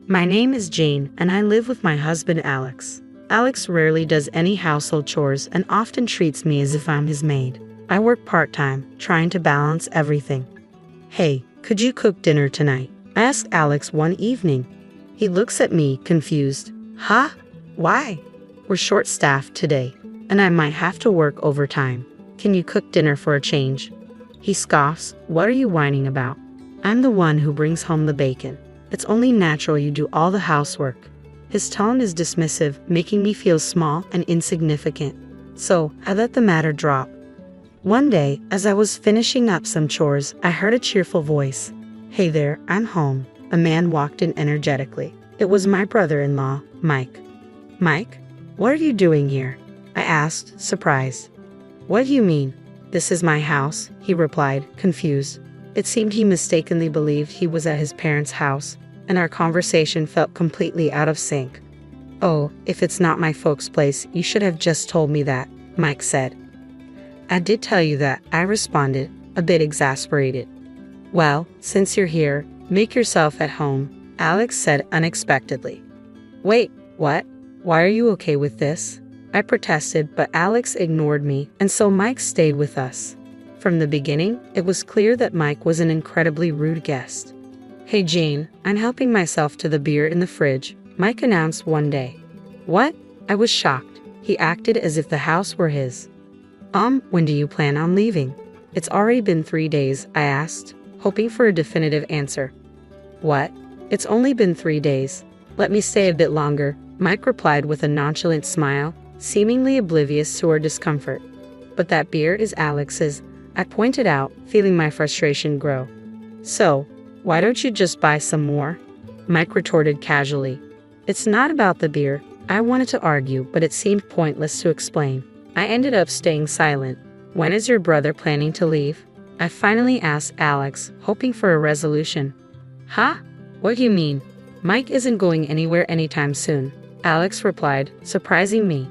My name is Jane, and I live with my husband Alex. Alex rarely does any household chores and often treats me as if I'm his maid. I work part-time, trying to balance everything. Hey, could you cook dinner tonight? I asked Alex one evening. He looks at me, confused. Huh? Why? We're short-staffed today, and I might have to work overtime. Can you cook dinner for a change? He scoffs. What are you whining about? I'm the one who brings home the bacon. It's only natural you do all the housework. His tone is dismissive, making me feel small and insignificant. So, I let the matter drop. One day, as I was finishing up some chores, I heard a cheerful voice. Hey there, I'm home. A man walked in energetically. It was my brother-in-law, Mike. Mike? What are you doing here? I asked, surprised. What do you mean? This is my house, he replied, confused. It seemed he mistakenly believed he was at his parents' house, and our conversation felt completely out of sync. Oh, if it's not my folks' place, you should have just told me that, Mike said. I did tell you that, I responded, a bit exasperated. Well, since you're here, make yourself at home, Alex said unexpectedly. Wait, what? Why are you okay with this? I protested, but Alex ignored me, and so Mike stayed with us. From the beginning, it was clear that Mike was an incredibly rude guest. Hey Jane, I'm helping myself to the beer in the fridge, Mike announced one day. What? I was shocked. He acted as if the house were his. When do you plan on leaving? It's already been 3 days, I asked, hoping for a definitive answer. What? It's only been 3 days. Let me stay a bit longer, Mike replied with a nonchalant smile, seemingly oblivious to our discomfort. But that beer is Alex's, I pointed out, feeling my frustration grow. So, why don't you just buy some more? Mike retorted casually. It's not about the beer. I wanted to argue, but it seemed pointless to explain. I ended up staying silent. When is your brother planning to leave? I finally asked Alex, hoping for a resolution. Huh? What do you mean? Mike isn't going anywhere anytime soon, Alex replied, surprising me.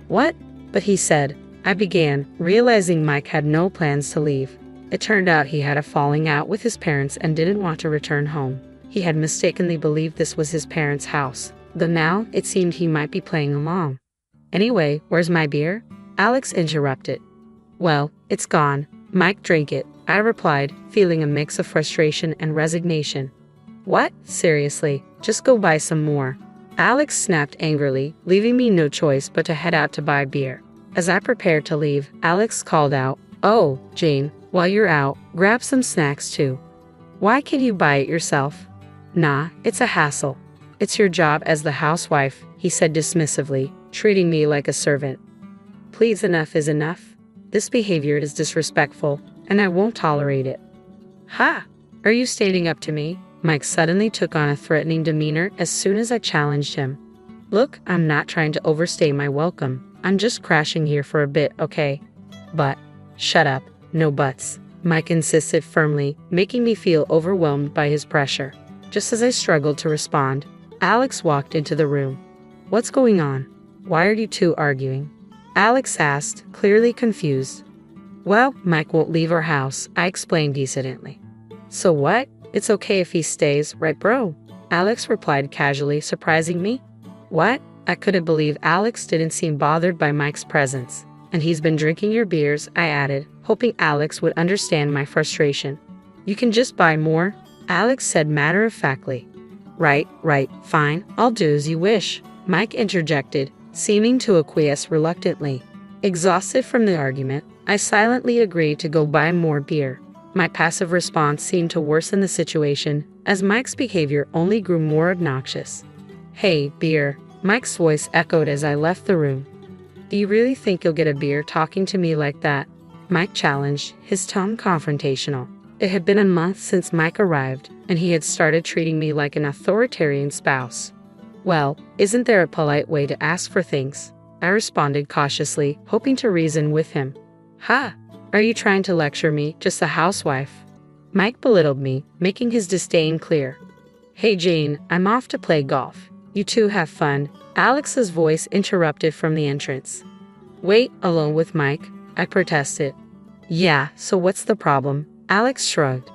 What? But he said, I began, realizing Mike had no plans to leave. It turned out he had a falling out with his parents and didn't want to return home. He had mistakenly believed this was his parents' house, though now it seemed he might be playing along. Anyway, where's my beer? Alex interrupted. Well, it's gone. Mike drank it, I replied, feeling a mix of frustration and resignation. What? Seriously, just go buy some more. Alex snapped angrily, leaving me no choice but to head out to buy beer. As I prepared to leave, Alex called out, Oh, Jane, while you're out, grab some snacks too. Why can't you buy it yourself? Nah, it's a hassle. It's your job as the housewife, he said dismissively, treating me like a servant. Please, enough is enough. This behavior is disrespectful, and I won't tolerate it. Ha! Are you standing up to me? Mike suddenly took on a threatening demeanor as soon as I challenged him. Look, I'm not trying to overstay my welcome. I'm just crashing here for a bit, okay? But, shut up, no buts. Mike insisted firmly, making me feel overwhelmed by his pressure. Just as I struggled to respond, Alex walked into the room. What's going on? Why are you two arguing? Alex asked, clearly confused. Well, Mike won't leave our house, I explained decently. So what? It's okay if he stays, right bro? Alex replied casually, surprising me. What? I couldn't believe Alex didn't seem bothered by Mike's presence. And he's been drinking your beers, I added, hoping Alex would understand my frustration. You can just buy more, Alex said matter-of-factly. Right, fine, I'll do as you wish, Mike interjected, seeming to acquiesce reluctantly. Exhausted from the argument, I silently agreed to go buy more beer. My passive response seemed to worsen the situation, as Mike's behavior only grew more obnoxious. Hey, beer, Mike's voice echoed as I left the room. Do you really think you'll get a beer talking to me like that? Mike challenged, his tone confrontational. It had been a month since Mike arrived, and he had started treating me like an authoritarian spouse. Well, isn't there a polite way to ask for things? I responded cautiously, hoping to reason with him. Ha! Are you trying to lecture me, just a housewife? Mike belittled me, making his disdain clear. Hey Jane, I'm off to play golf. You two have fun. Alex's voice interrupted from the entrance. Wait, alone with Mike? I protested. Yeah, so what's the problem? Alex shrugged.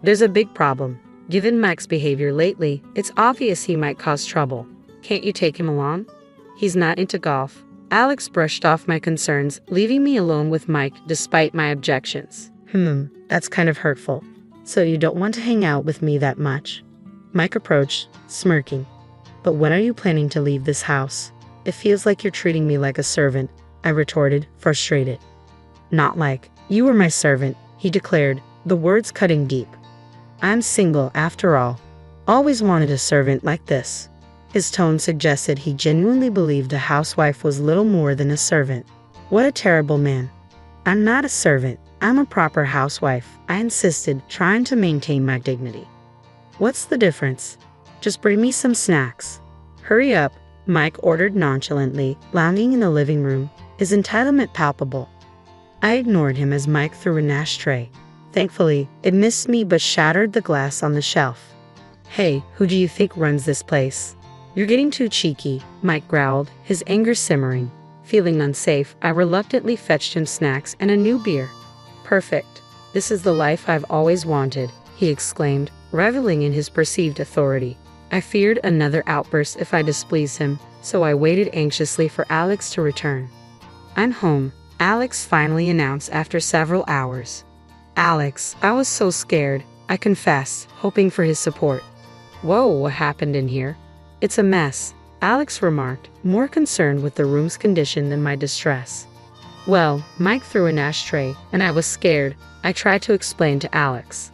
There's a big problem. Given Mike's behavior lately, it's obvious he might cause trouble. Can't you take him along? He's not into golf. Alex brushed off my concerns, leaving me alone with Mike despite my objections. That's kind of hurtful. So you don't want to hang out with me that much? Mike approached, smirking. But when are you planning to leave this house? It feels like you're treating me like a servant, I retorted, frustrated. Not like. You were my servant, he declared, the words cutting deep. I'm single after all. Always wanted a servant like this. His tone suggested he genuinely believed a housewife was little more than a servant. What a terrible man. I'm not a servant. I'm a proper housewife, I insisted, trying to maintain my dignity. What's the difference? Just bring me some snacks. Hurry up, Mike ordered nonchalantly, lounging in the living room, his entitlement palpable. I ignored him as Mike threw an ashtray. Thankfully, it missed me but shattered the glass on the shelf. Hey, who do you think runs this place? You're getting too cheeky, Mike growled, his anger simmering. Feeling unsafe, I reluctantly fetched him snacks and a new beer. Perfect. This is the life I've always wanted, he exclaimed, reveling in his perceived authority. I feared another outburst if I displeased him, so I waited anxiously for Alex to return. I'm home, Alex finally announced after several hours. Alex, I was so scared, I confessed, hoping for his support. Whoa, what happened in here? It's a mess, Alex remarked, more concerned with the room's condition than my distress. Well, Mike threw an ashtray, and I was scared, I tried to explain to Alex.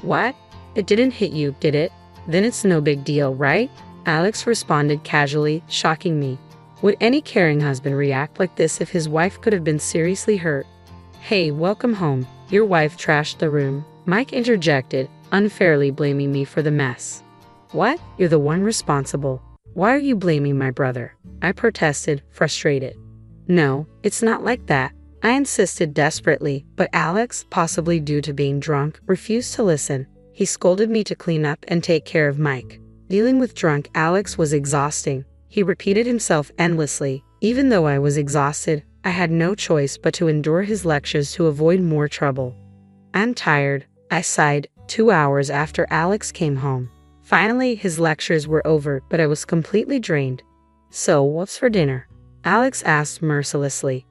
What? It didn't hit you, did it? Then it's no big deal, right? Alex responded casually, shocking me. Would any caring husband react like this if his wife could have been seriously hurt? Hey, welcome home. Your wife trashed the room, Mike interjected, unfairly blaming me for the mess. What? You're the one responsible. Why are you blaming my brother? I protested, frustrated. No, it's not like that. I insisted desperately, but Alex, possibly due to being drunk, refused to listen. He scolded me to clean up and take care of Mike. Dealing with drunk Alex was exhausting. He repeated himself endlessly. Even though I was exhausted, I had no choice but to endure his lectures to avoid more trouble. I'm tired, I sighed, 2 hours after Alex came home. Finally, his lectures were over, but I was completely drained. So, what's for dinner? Alex asked mercilessly.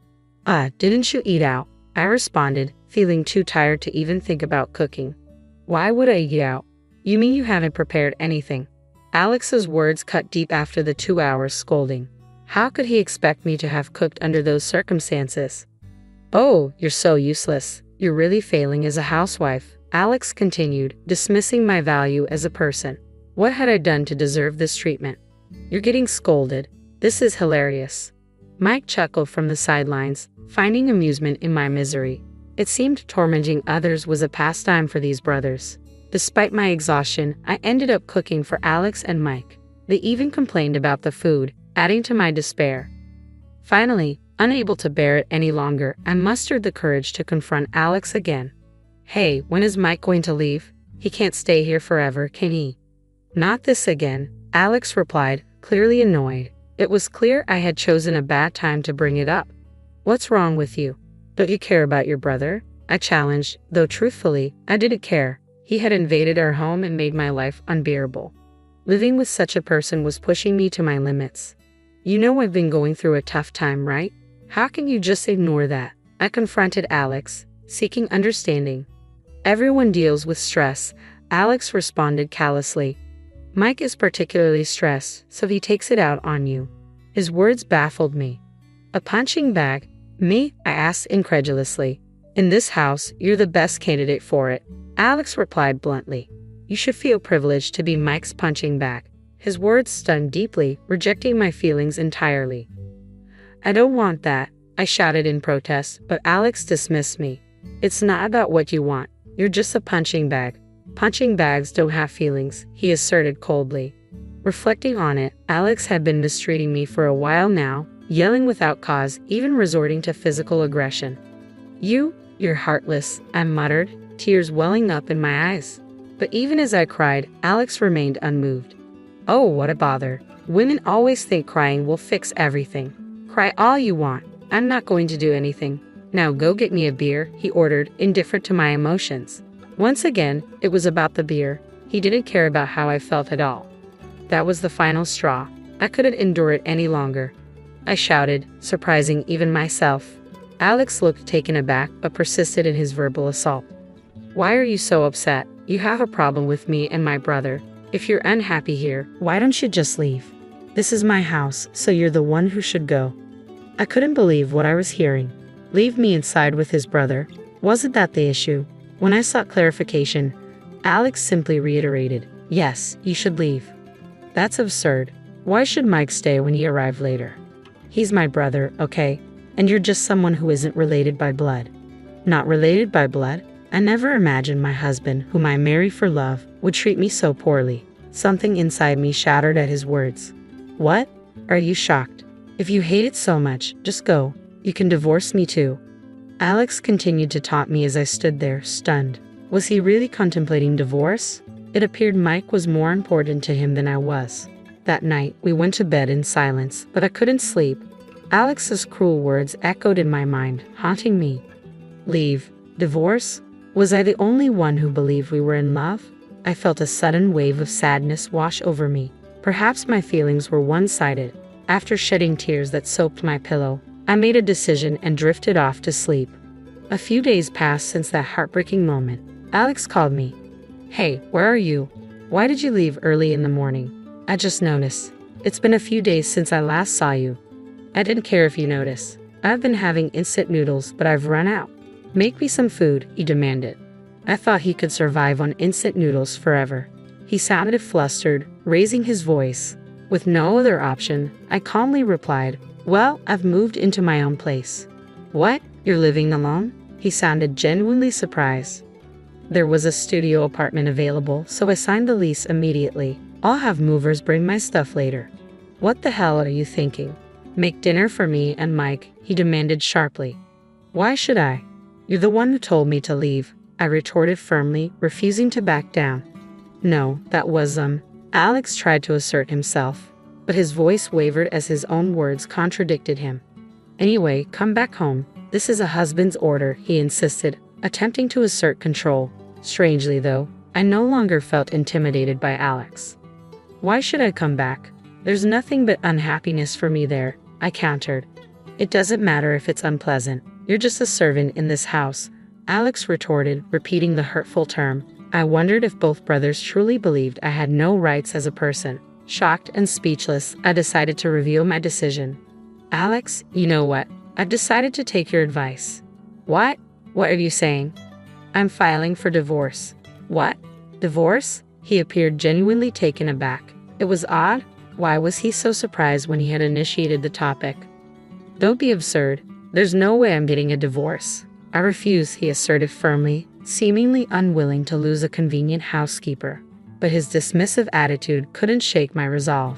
Didn't you eat out? I responded, feeling too tired to even think about cooking. Why would I eat out? You mean you haven't prepared anything? Alex's words cut deep after the 2 hours scolding. How could he expect me to have cooked under those circumstances? Oh, you're so useless. You're really failing as a housewife, Alex continued, dismissing my value as a person. What had I done to deserve this treatment? You're getting scolded. This is hilarious. Mike chuckled from the sidelines, finding amusement in my misery. It seemed tormenting others was a pastime for these brothers. Despite my exhaustion, I ended up cooking for Alex and Mike. They even complained about the food, adding to my despair. Finally, unable to bear it any longer, I mustered the courage to confront Alex again. Hey, when is Mike going to leave? He can't stay here forever, can he? Not this again, Alex replied, clearly annoyed. It was clear I had chosen a bad time to bring it up. What's wrong with you? Don't you care about your brother? I challenged, though truthfully, I didn't care. He had invaded our home and made my life unbearable. Living with such a person was pushing me to my limits. You know I've been going through a tough time, right? How can you just ignore that? I confronted Alex, seeking understanding. Everyone deals with stress, Alex responded callously. Mike is particularly stressed, so he takes it out on you. His words baffled me. A punching bag? Me? I asked incredulously. In this house, you're the best candidate for it, Alex replied bluntly. You should feel privileged to be Mike's punching bag. His words stung deeply, rejecting my feelings entirely. I don't want that, I shouted in protest, but Alex dismissed me. It's not about what you want. You're just a punching bag. Punching bags don't have feelings, he asserted coldly. Reflecting on it, Alex had been mistreating me for a while now, yelling without cause, even resorting to physical aggression. You're heartless, I muttered, tears welling up in my eyes. But even as I cried, Alex remained unmoved. Oh, what a bother. Women always think crying will fix everything. Cry all you want. I'm not going to do anything. Now go get me a beer, he ordered, indifferent to my emotions. Once again, it was about the beer. He didn't care about how I felt at all. That was the final straw. I couldn't endure it any longer. I shouted, surprising even myself. Alex looked taken aback but persisted in his verbal assault. Why are you so upset? You have a problem with me and my brother. If you're unhappy here, why don't you just leave? This is my house, so you're the one who should go. I couldn't believe what I was hearing. Leave me inside with his brother. Wasn't that the issue? When I sought clarification, Alex simply reiterated, yes, you should leave. That's absurd. Why should Mike stay when he arrived later? He's my brother, okay? And you're just someone who isn't related by blood. Not related by blood? I never imagined my husband, whom I marry for love, would treat me so poorly. Something inside me shattered at his words. What? Are you shocked? If you hate it so much, just go. You can divorce me too. Alex continued to taunt me as I stood there, stunned. Was he really contemplating divorce? It appeared Mike was more important to him than I was. That night, we went to bed in silence, but I couldn't sleep. Alex's cruel words echoed in my mind, haunting me. Leave. Divorce? Was I the only one who believed we were in love? I felt a sudden wave of sadness wash over me. Perhaps my feelings were one-sided. After shedding tears that soaked my pillow, I made a decision and drifted off to sleep. A few days passed since that heartbreaking moment. Alex called me. Hey, where are you? Why did you leave early in the morning? I just noticed. It's been a few days since I last saw you. I didn't care if you noticed. I've been having instant noodles, but I've run out. Make me some food, he demanded. I thought he could survive on instant noodles forever. He sounded flustered, raising his voice. With no other option, I calmly replied, well, I've moved into my own place. What? You're living alone? He sounded genuinely surprised. There was a studio apartment available, so I signed the lease immediately. I'll have movers bring my stuff later. What the hell are you thinking? Make dinner for me and Mike, he demanded sharply. Why should I? You're the one who told me to leave, I retorted firmly, refusing to back down. No, that was Alex tried to assert himself, but his voice wavered as his own words contradicted him. Anyway, come back home. This is a husband's order, he insisted, attempting to assert control. Strangely though, I no longer felt intimidated by Alex. Why should I come back? There's nothing but unhappiness for me there, I countered. It doesn't matter if it's unpleasant. You're just a servant in this house, Alex retorted, repeating the hurtful term. I wondered if both brothers truly believed I had no rights as a person. Shocked and speechless, I decided to reveal my decision. Alex, you know what? I've decided to take your advice. What? What are you saying? I'm filing for divorce. What? Divorce? He appeared genuinely taken aback. It was odd. Why was he so surprised when he had initiated the topic? Don't be absurd. There's no way I'm getting a divorce. I refuse, he asserted firmly, seemingly unwilling to lose a convenient housekeeper. But his dismissive attitude couldn't shake my resolve.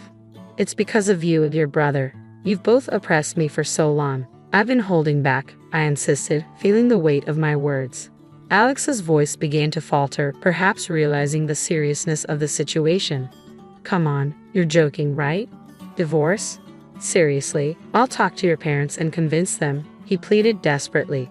It's because of you and your brother. You've both oppressed me for so long. I've been holding back, I insisted, feeling the weight of my words. Alex's voice began to falter, perhaps realizing the seriousness of the situation. Come on, you're joking, right? Divorce? Seriously, I'll talk to your parents and convince them, he pleaded desperately.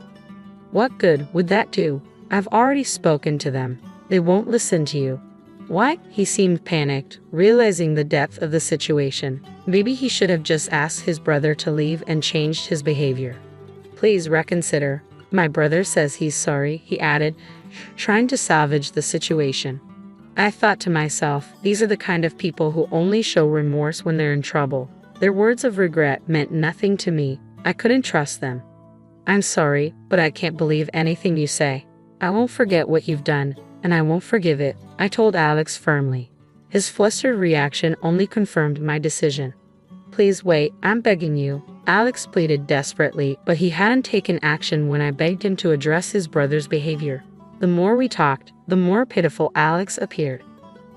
What good would that do? I've already spoken to them. They won't listen to you. What? He seemed panicked, realizing the depth of the situation. Maybe he should have just asked his brother to leave and changed his behavior. Please reconsider. My brother says he's sorry, he added, trying to salvage the situation. I thought to myself, these are the kind of people who only show remorse when they're in trouble. Their words of regret meant nothing to me. I couldn't trust them. I'm sorry, but I can't believe anything you say. I won't forget what you've done, and I won't forgive it, I told Alex firmly. His flustered reaction only confirmed my decision. Please wait, I'm begging you, Alex pleaded desperately, but he hadn't taken action when I begged him to address his brother's behavior. The more we talked, the more pitiful Alex appeared.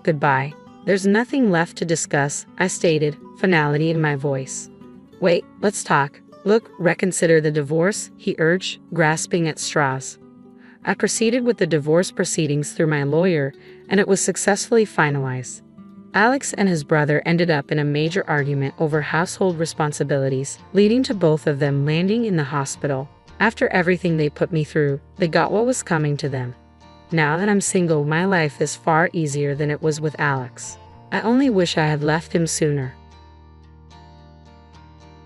Goodbye. There's nothing left to discuss, I stated, finality in my voice. Wait, let's talk. Look, reconsider the divorce, he urged, grasping at straws. I proceeded with the divorce proceedings through my lawyer, and it was successfully finalized. Alex and his brother ended up in a major argument over household responsibilities, leading to both of them landing in the hospital. After everything they put me through, they got what was coming to them. Now that I'm single, my life is far easier than it was with Alex. I only wish I had left him sooner.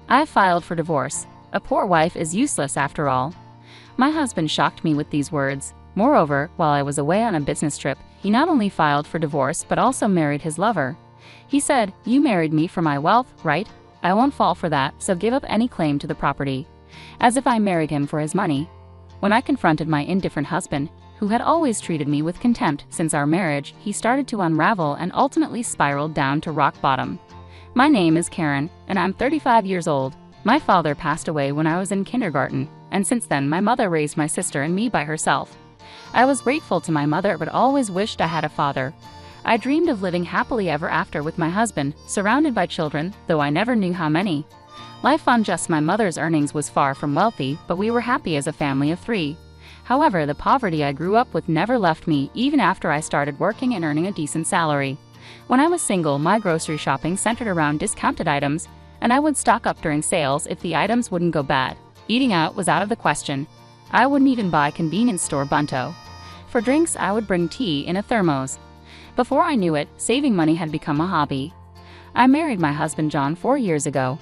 I filed for divorce. A poor wife is useless after all. My husband shocked me with these words. Moreover, while I was away on a business trip, he not only filed for divorce but also married his lover. He said, "You married me for my wealth, right? I won't fall for that, so give up any claim to the property." As if I married him for his money. When I confronted my indifferent husband, who had always treated me with contempt since our marriage, he started to unravel and ultimately spiraled down to rock bottom. My name is Karen, and I'm 35 years old. My father passed away when I was in kindergarten, and since then my mother raised my sister and me by herself. I was grateful to my mother but always wished I had a father. I dreamed of living happily ever after with my husband, surrounded by children, though I never knew how many. Life on just my mother's earnings was far from wealthy, but we were happy as a family of 3. However, the poverty I grew up with never left me even after I started working and earning a decent salary. When I was single, my grocery shopping centered around discounted items, and I would stock up during sales if the items wouldn't go bad. Eating out was out of the question. I wouldn't even buy convenience store bunto. For drinks, I would bring tea in a thermos. Before I knew it, saving money had become a hobby. I married my husband John 4 years ago.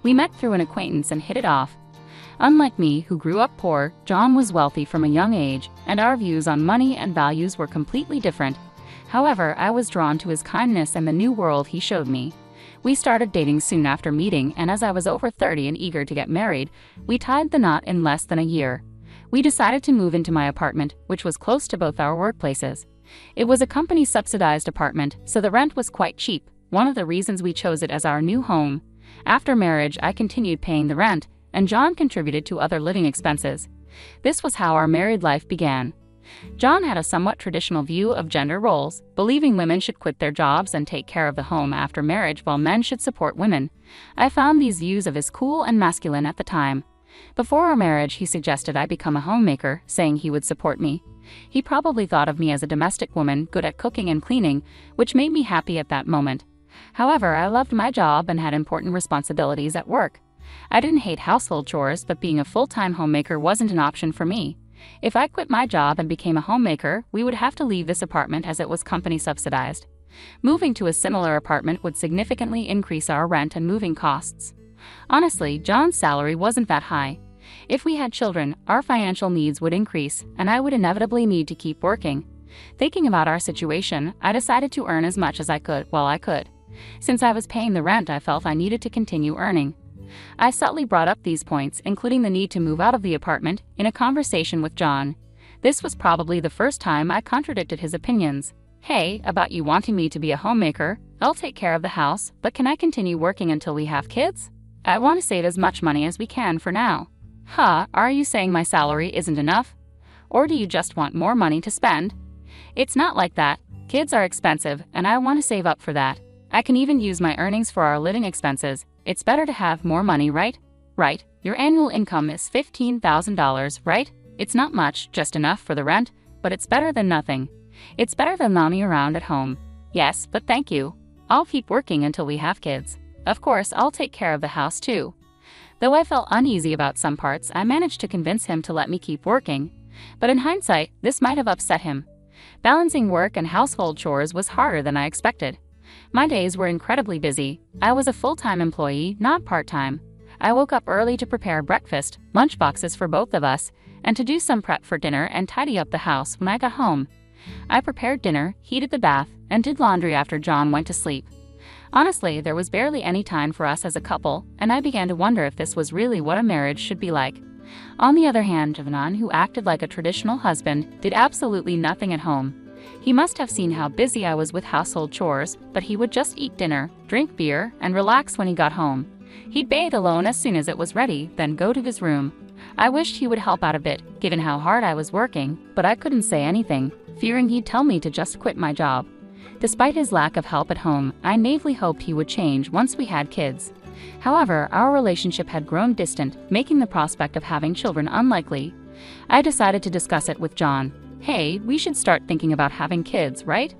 We met through an acquaintance and hit it off. Unlike me, who grew up poor, John was wealthy from a young age, and our views on money and values were completely different. However, I was drawn to his kindness and the new world he showed me. We started dating soon after meeting, and as I was over 30 and eager to get married, we tied the knot in less than a year. We decided to move into my apartment, which was close to both our workplaces. It was a company-subsidized apartment, so the rent was quite cheap, one of the reasons we chose it as our new home. After marriage, I continued paying the rent, and John contributed to other living expenses. This was how our married life began. John had a somewhat traditional view of gender roles, believing women should quit their jobs and take care of the home after marriage while men should support women. I found these views of his cool and masculine at the time. Before our marriage, he suggested I become a homemaker, saying he would support me. He probably thought of me as a domestic woman, good at cooking and cleaning, which made me happy at that moment. However, I loved my job and had important responsibilities at work. I didn't hate household chores, but being a full-time homemaker wasn't an option for me. If I quit my job and became a homemaker, we would have to leave this apartment as it was company subsidized. Moving to a similar apartment would significantly increase our rent and moving costs. Honestly, John's salary wasn't that high. If we had children, our financial needs would increase, and I would inevitably need to keep working. Thinking about our situation, I decided to earn as much as I could while I could. Since I was paying the rent, I felt I needed to continue earning. I subtly brought up these points, including the need to move out of the apartment, in a conversation with John. This was probably the first time I contradicted his opinions. "Hey, about you wanting me to be a homemaker, I'll take care of the house, but can I continue working until we have kids? I want to save as much money as we can for now." Are you saying my salary isn't enough? Or do you just want more money to spend? It's not like that. Kids are expensive, and I want to save up for that. I can even use my earnings for our living expenses. It's better to have more money, right? Right. Your annual income is $15,000, right? It's not much, just enough for the rent, but it's better than nothing. It's better than lounging around at home. Yes, but thank you. I'll keep working until we have kids. Of course, I'll take care of the house too. Though I felt uneasy about some parts, I managed to convince him to let me keep working. But in hindsight, this might have upset him. Balancing work and household chores was harder than I expected. My days were incredibly busy. I was a full-time employee, not part-time. I woke up early to prepare breakfast, lunch boxes for both of us, and to do some prep for dinner and tidy up the house when I got home. I prepared dinner, heated the bath, and did laundry after John went to sleep. Honestly, there was barely any time for us as a couple, and I began to wonder if this was really what a marriage should be like. On the other hand, Javanan, who acted like a traditional husband, did absolutely nothing at home. He must have seen how busy I was with household chores, but he would just eat dinner, drink beer, and relax when he got home. He'd bathe alone as soon as it was ready, then go to his room. I wished he would help out a bit, given how hard I was working, but I couldn't say anything, fearing he'd tell me to just quit my job. Despite his lack of help at home, I naively hoped he would change once we had kids. However, our relationship had grown distant, making the prospect of having children unlikely. I decided to discuss it with John. "Hey, we should start thinking about having kids, right?"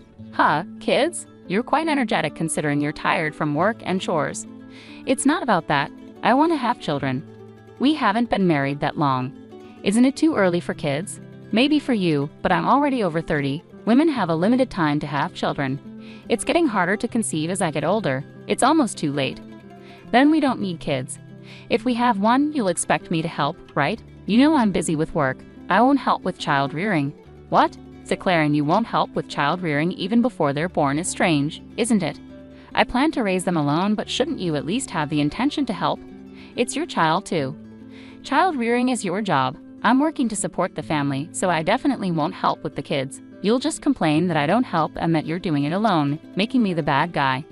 Kids? You're quite energetic considering you're tired from work and chores. It's not about that. I want to have children. We haven't been married that long. Isn't it too early for kids? Maybe for you, but I'm already over 30. Women have a limited time to have children. It's getting harder to conceive as I get older. It's almost too late. Then we don't need kids. If we have one, you'll expect me to help, right? You know I'm busy with work. I won't help with child rearing. What? Declaring you won't help with child rearing even before they're born is strange, isn't it? I plan to raise them alone, but shouldn't you at least have the intention to help? It's your child too. Child rearing is your job. I'm working to support the family, so I definitely won't help with the kids. You'll just complain that I don't help and that you're doing it alone, making me the bad guy.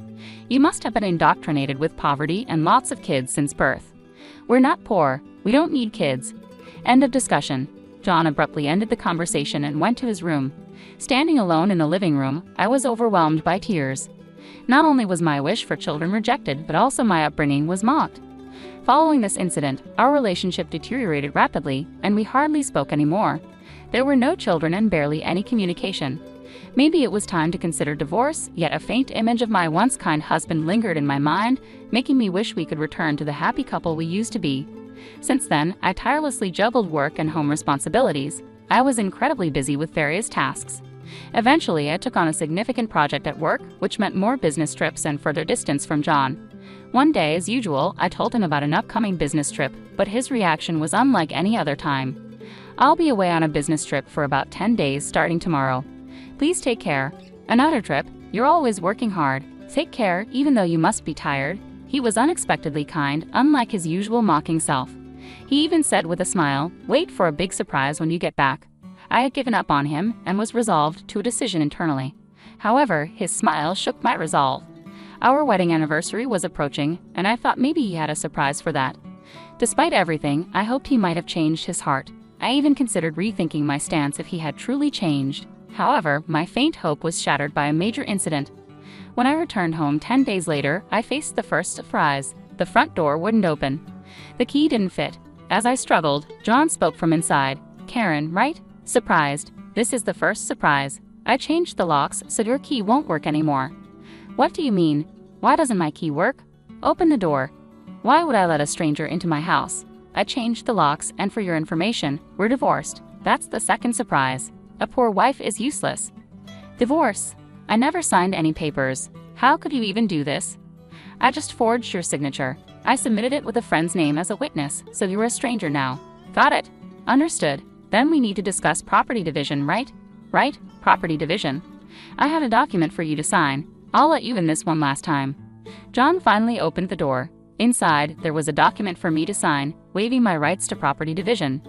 You must have been indoctrinated with poverty and lots of kids since birth. We're not poor. We don't need kids. End of discussion. John abruptly ended the conversation and went to his room. Standing alone in the living room, I was overwhelmed by tears. Not only was my wish for children rejected, but also my upbringing was mocked. Following this incident, our relationship deteriorated rapidly, and we hardly spoke anymore. There were no children and barely any communication. Maybe it was time to consider divorce, yet a faint image of my once kind husband lingered in my mind, making me wish we could return to the happy couple we used to be. Since then, I tirelessly juggled work and home responsibilities. I was incredibly busy with various tasks. Eventually, I took on a significant project at work, which meant more business trips and further distance from John. One day, as usual, I told him about an upcoming business trip, but his reaction was unlike any other time. I'll be away on a business trip for about 10 days starting tomorrow. Please take care. Another trip? You're always working hard. Take care, even though you must be tired. He was unexpectedly kind, unlike his usual mocking self. He even said with a smile, "Wait for a big surprise when you get back." I had given up on him and was resolved to a decision internally. However, his smile shook my resolve. Our wedding anniversary was approaching, and I thought maybe he had a surprise for that. Despite everything, I hoped he might have changed his heart. I even considered rethinking my stance if he had truly changed. However, my faint hope was shattered by a major incident. When I returned home 10 days later, I faced the first surprise. The front door wouldn't open. The key didn't fit. As I struggled, John spoke from inside. "Karen, right? Surprised. This is the first surprise. I changed the locks, so your key won't work anymore." "What do you mean? Why doesn't my key work?" "Open the door." "Why would I let a stranger into my house?" "I changed the locks, and for your information, we're divorced." That's the second surprise. A poor wife is useless. Divorce? I never signed any papers. How could you even do this? I just forged your signature. I submitted it with a friend's name as a witness, so you're a stranger now. Got it. Understood. Then we need to discuss property division, right? Right? Property division. I had a document for you to sign. I'll let you in this one last time. John finally opened the door. Inside, there was a document for me to sign, waiving my rights to property division.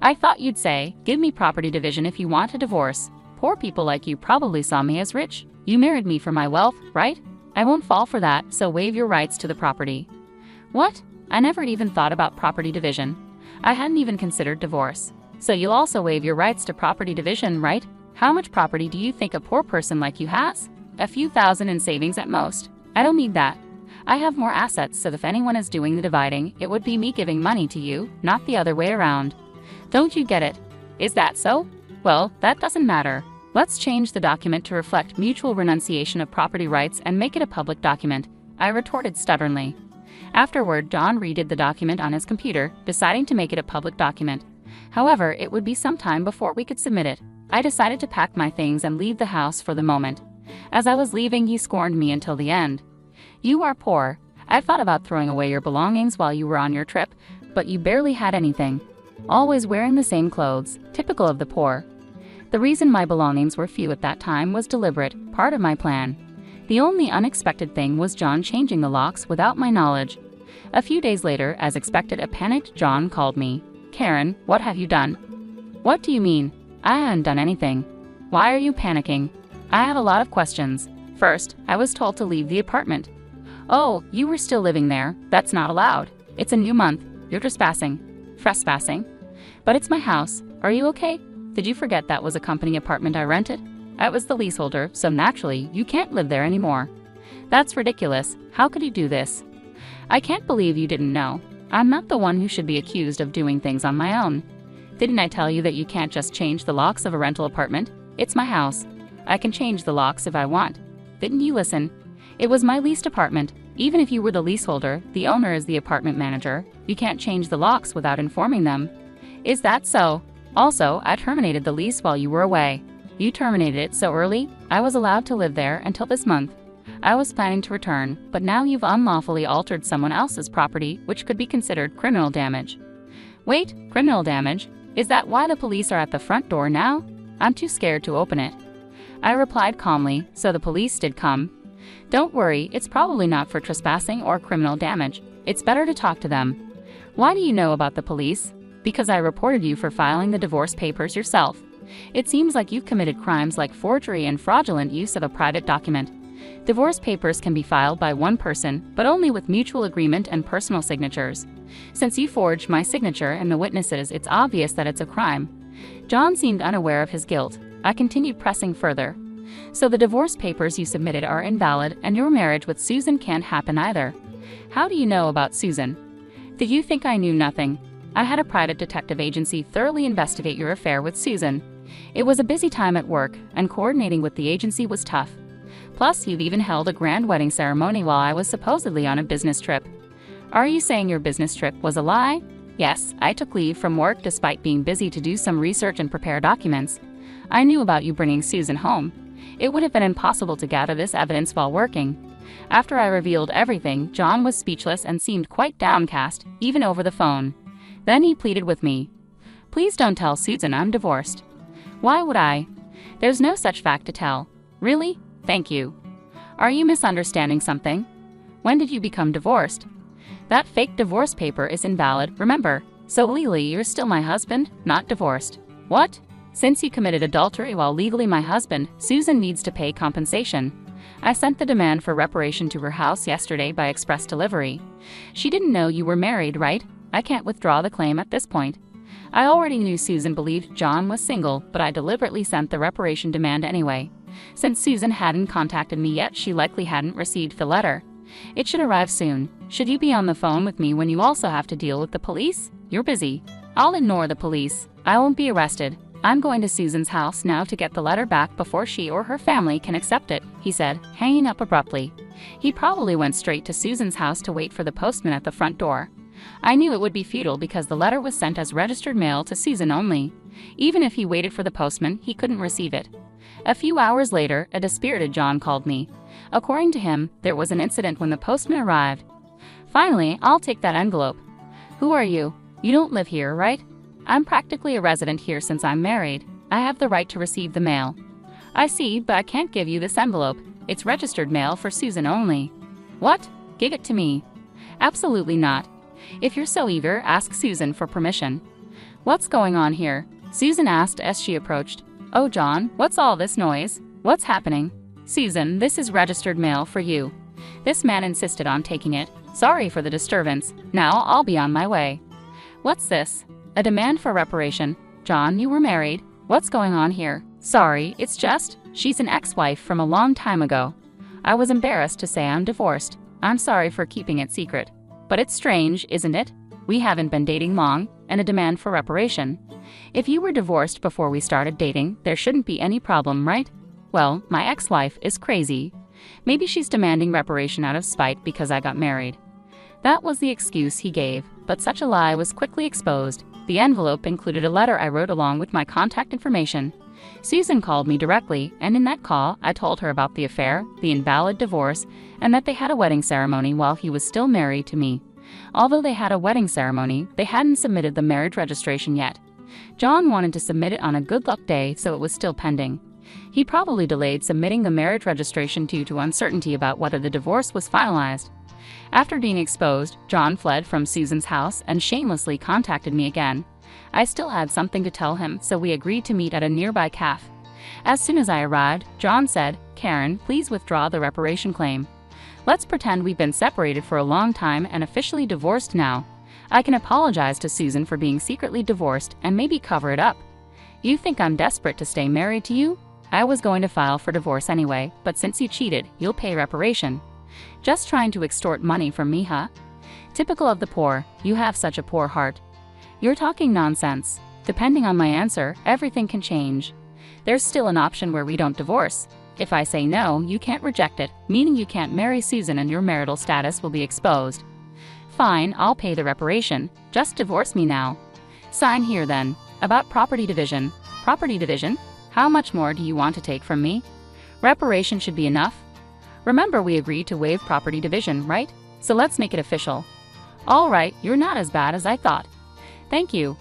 I thought you'd say, "Give me property division if you want a divorce." Poor people like you probably saw me as rich. You married me for my wealth, right? I won't fall for that, so waive your rights to the property. What? I never even thought about property division. I hadn't even considered divorce. So you'll also waive your rights to property division, right? How much property do you think a poor person like you has? A few thousand in savings at most. I don't need that. I have more assets, so if anyone is doing the dividing, it would be me giving money to you, not the other way around. Don't you get it? Is that so? Well, that doesn't matter. Let's change the document to reflect mutual renunciation of property rights and make it a public document, I retorted stubbornly. Afterward, John redid the document on his computer, deciding to make it a public document. However, it would be some time before we could submit it. I decided to pack my things and leave the house for the moment. As I was leaving, he scorned me until the end. "You are poor. I thought about throwing away your belongings while you were on your trip, but you barely had anything. Always wearing the same clothes, typical of the poor." The reason my belongings were few at that time was deliberate, part of my plan. The only unexpected thing was John changing the locks without my knowledge. A few days later, as expected, a panicked John called me. "Karen, what have you done?" "What do you mean? I haven't done anything." "Why are you panicking?" "I have a lot of questions. First, I was told to leave the apartment." "Oh, you were still living there. That's not allowed. It's a new month. You're trespassing." "Trespassing? But it's my house. Are you okay? Did you forget that was a company apartment I rented? I was the leaseholder, so naturally, you can't live there anymore." "That's ridiculous. How could you do this?" "I can't believe you didn't know. I'm not the one who should be accused of doing things on my own. Didn't I tell you that you can't just change the locks of a rental apartment? It's my house. I can change the locks if I want. Didn't you listen? It was my leased apartment. Even if you were the leaseholder, the owner is the apartment manager. You can't change the locks without informing them." "Is that so?" Also, I terminated the lease while you were away. You terminated it so early, I was allowed to live there until this month. I was planning to return, but now you've unlawfully altered someone else's property, which could be considered criminal damage. Wait, criminal damage? Is that why the police are at the front door now? I'm too scared to open it. I replied calmly, so the police did come. Don't worry, it's probably not for trespassing or criminal damage. It's better to talk to them. Why do you know about the police? Because I reported you for filing the divorce papers yourself. It seems like you've committed crimes like forgery and fraudulent use of a private document. Divorce papers can be filed by one person, but only with mutual agreement and personal signatures. Since you forged my signature and the witnesses, it's obvious that it's a crime. John seemed unaware of his guilt. I continued pressing further. So the divorce papers you submitted are invalid, and your marriage with Susan can't happen either. How do you know about Susan? Did you think I knew nothing? I had a private detective agency thoroughly investigate your affair with Susan. It was a busy time at work, and coordinating with the agency was tough. Plus, you've even held a grand wedding ceremony while I was supposedly on a business trip. Are you saying your business trip was a lie? Yes, I took leave from work despite being busy to do some research and prepare documents. I knew about you bringing Susan home. It would have been impossible to gather this evidence while working. After I revealed everything, John was speechless and seemed quite downcast, even over the phone. Then he pleaded with me. Please don't tell Susan I'm divorced. Why would I? There's no such fact to tell. Really? Thank you. Are you misunderstanding something? When did you become divorced? That fake divorce paper is invalid, remember. So legally, you're still my husband, not divorced. What? Since you committed adultery while legally my husband, Susan needs to pay compensation. I sent the demand for reparation to her house yesterday by express delivery. She didn't know you were married, right? I can't withdraw the claim at this point. I already knew Susan believed John was single, but I deliberately sent the reparation demand anyway. Since Susan hadn't contacted me yet, she likely hadn't received the letter. It should arrive soon. Should you be on the phone with me when you also have to deal with the police? You're busy. I'll ignore the police. I won't be arrested. I'm going to Susan's house now to get the letter back before she or her family can accept it, he said, hanging up abruptly. He probably went straight to Susan's house to wait for the postman at the front door. I knew it would be futile because the letter was sent as registered mail to Susan only. Even if he waited for the postman, he couldn't receive it. A few hours later, a dispirited John called me. According to him, there was an incident when the postman arrived. Finally, I'll take that envelope. Who are you? You don't live here, right? I'm practically a resident here since I'm married. I have the right to receive the mail. I see, but I can't give you this envelope. It's registered mail for Susan only. What? Give it to me. Absolutely not. If you're so eager, ask Susan for permission. What's going on here? Susan asked as she approached. Oh, John, what's all this noise? What's happening? Susan, this is registered mail for you. This man insisted on taking it. Sorry for the disturbance. Now I'll be on my way. What's this? A demand for reparation. John, you were married. What's going on here? Sorry, it's just, she's an ex-wife from a long time ago. I was embarrassed to say I'm divorced. I'm sorry for keeping it secret. But it's strange, isn't it? We haven't been dating long, and a demand for reparation. If you were divorced before we started dating, there shouldn't be any problem, right? Well, my ex-wife is crazy. Maybe she's demanding reparation out of spite because I got married. That was the excuse he gave, but such a lie was quickly exposed. The envelope included a letter I wrote along with my contact information. Susan called me directly, and in that call, I told her about the affair, the invalid divorce, and that they had a wedding ceremony while he was still married to me. Although they had a wedding ceremony, they hadn't submitted the marriage registration yet. John wanted to submit it on a good luck day, so it was still pending. He probably delayed submitting the marriage registration due to uncertainty about whether the divorce was finalized. After being exposed, John fled from Susan's house and shamelessly contacted me again. I still had something to tell him, so we agreed to meet at a nearby cafe. As soon as I arrived, John said, Karen, please withdraw the reparation claim. Let's pretend we've been separated for a long time and officially divorced now. I can apologize to Susan for being secretly divorced and maybe cover it up. You think I'm desperate to stay married to you? I was going to file for divorce anyway, but since you cheated, you'll pay reparation. Just trying to extort money from me, huh? Typical of the poor, you have such a poor heart. You're talking nonsense. Depending on my answer, everything can change. There's still an option where we don't divorce. If I say no, you can't reject it, meaning you can't marry Susan and your marital status will be exposed. Fine, I'll pay the reparation. Just divorce me now. Sign here then. About property division. Property division? How much more do you want to take from me? Reparation should be enough. Remember, we agreed to waive property division, right? So let's make it official. All right, you're not as bad as I thought. Thank you.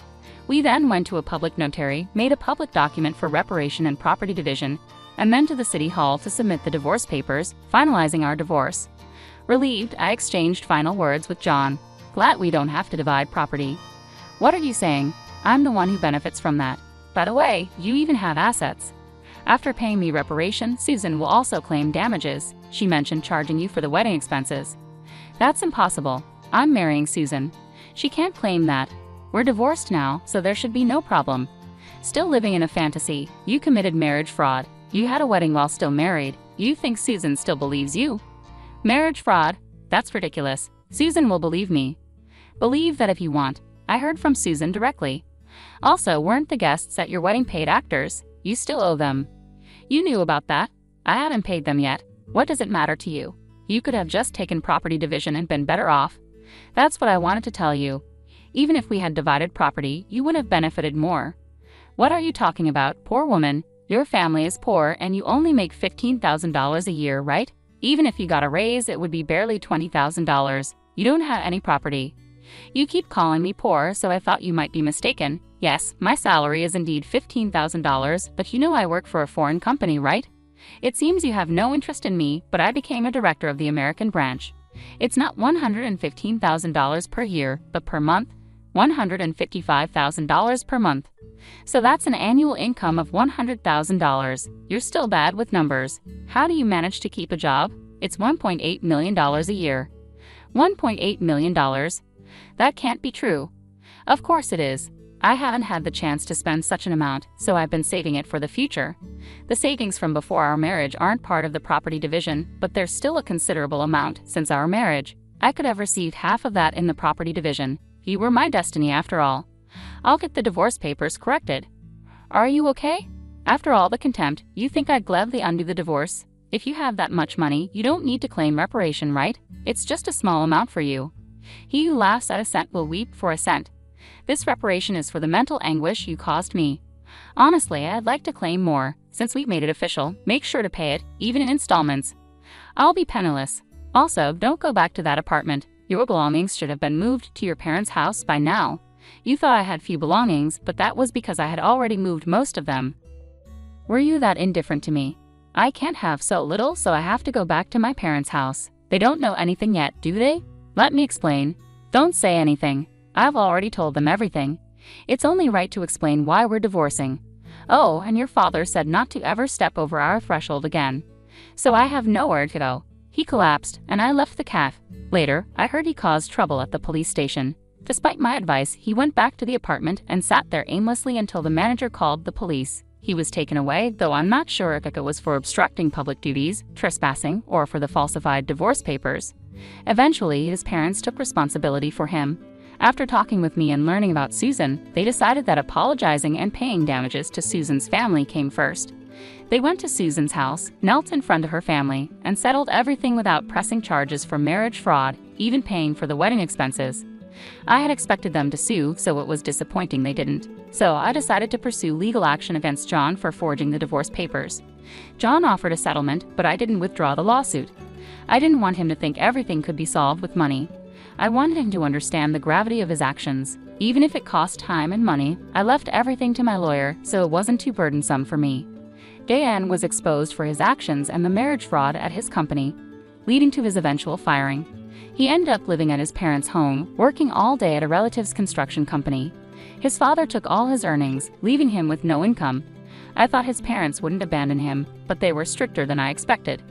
We then went to a public notary, made a public document for reparation and property division, and then to the city hall to submit the divorce papers, finalizing our divorce. Relieved, I exchanged final words with John. Glad we don't have to divide property. What are you saying? I'm the one who benefits from that. By the way, you even have assets. After paying me reparation, Susan will also claim damages. She mentioned charging you for the wedding expenses. That's impossible. I'm marrying Susan. She can't claim that. We're divorced now, so there should be no problem. Still living in a fantasy. You committed marriage fraud. You had a wedding while still married. You think Susan still believes you? Marriage fraud? That's ridiculous. Susan will believe me. Believe that if you want. I heard from Susan directly. Also, weren't the guests at your wedding paid actors? You still owe them. You knew about that. I haven't paid them yet. What does it matter to you? You could have just taken property division and been better off. That's what I wanted to tell you. Even if we had divided property, you would have benefited more. What are you talking about, poor woman? Your family is poor and you only make $15,000 a year, right? Even if you got a raise, it would be barely $20,000. You don't have any property. You keep calling me poor, so I thought you might be mistaken. Yes, my salary is indeed $15,000, but you know I work for a foreign company, right? It seems you have no interest in me, but I became a director of the American branch. It's not $115,000 per year, but per month, $155,000 per month. So that's an annual income of $100,000. You're still bad with numbers. How do you manage to keep a job? It's $1.8 million a year. $1.8 million? That can't be true. Of course it is. I haven't had the chance to spend such an amount, so I've been saving it for the future. The savings from before our marriage aren't part of the property division, but there's still a considerable amount since our marriage. I could have received half of that in the property division. You were my destiny after all. I'll get the divorce papers corrected. Are you okay? After all the contempt, you think I'd gladly undo the divorce? If you have that much money, you don't need to claim reparation, right? It's just a small amount for you. He who laughs at a cent will weep for a cent. This reparation is for the mental anguish you caused me. Honestly, I'd like to claim more. Since we've made it official, make sure to pay it, even in installments. I'll be penniless. Also, don't go back to that apartment. Your belongings should have been moved to your parents' house by now. You thought I had few belongings, but that was because I had already moved most of them. Were you that indifferent to me? I can't have so little, so I have to go back to my parents' house. They don't know anything yet, do they? Let me explain. Don't say anything. I've already told them everything. It's only right to explain why we're divorcing. Oh, and your father said not to ever step over our threshold again. So I have nowhere to go. He collapsed, and I left the cafe. Later, I heard he caused trouble at the police station. Despite my advice, he went back to the apartment and sat there aimlessly until the manager called the police. He was taken away, though I'm not sure if it was for obstructing public duties, trespassing, or for the falsified divorce papers. Eventually, his parents took responsibility for him. After talking with me and learning about Susan, they decided that apologizing and paying damages to Susan's family came first. They went to Susan's house, knelt in front of her family, and settled everything without pressing charges for marriage fraud, even paying for the wedding expenses. I had expected them to sue, so it was disappointing they didn't. So I decided to pursue legal action against John for forging the divorce papers. John offered a settlement, but I didn't withdraw the lawsuit. I didn't want him to think everything could be solved with money. I wanted him to understand the gravity of his actions. Even if it cost time and money, I left everything to my lawyer, so it wasn't too burdensome for me. Dan was exposed for his actions and the marriage fraud at his company, leading to his eventual firing. He ended up living at his parents' home, working all day at a relative's construction company. His father took all his earnings, leaving him with no income. I thought his parents wouldn't abandon him, but they were stricter than I expected.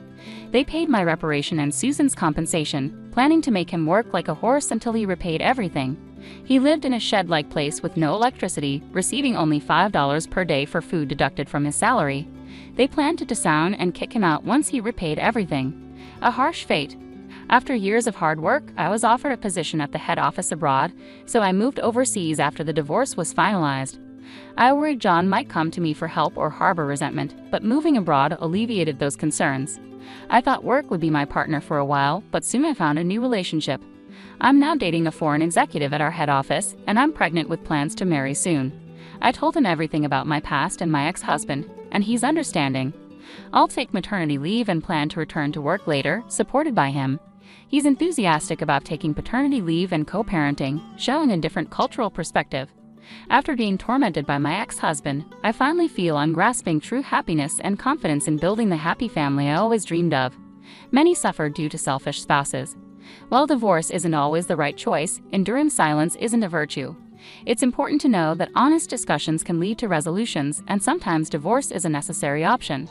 They paid my reparation and Susan's compensation, planning to make him work like a horse until he repaid everything. He lived in a shed-like place with no electricity, receiving only $5 per day for food deducted from his salary. They planned to disown and kick him out once he repaid everything. A harsh fate. After years of hard work, I was offered a position at the head office abroad, so I moved overseas after the divorce was finalized. I worried John might come to me for help or harbor resentment, but moving abroad alleviated those concerns. I thought work would be my partner for a while, but soon I found a new relationship. I'm now dating a foreign executive at our head office, and I'm pregnant with plans to marry soon. I told him everything about my past and my ex-husband, and he's understanding. I'll take maternity leave and plan to return to work later, supported by him. He's enthusiastic about taking paternity leave and co-parenting, showing a different cultural perspective. After being tormented by my ex-husband, I finally feel I'm grasping true happiness and confidence in building the happy family I always dreamed of. Many suffer due to selfish spouses. While divorce isn't always the right choice, enduring silence isn't a virtue. It's important to know that honest discussions can lead to resolutions, and sometimes divorce is a necessary option.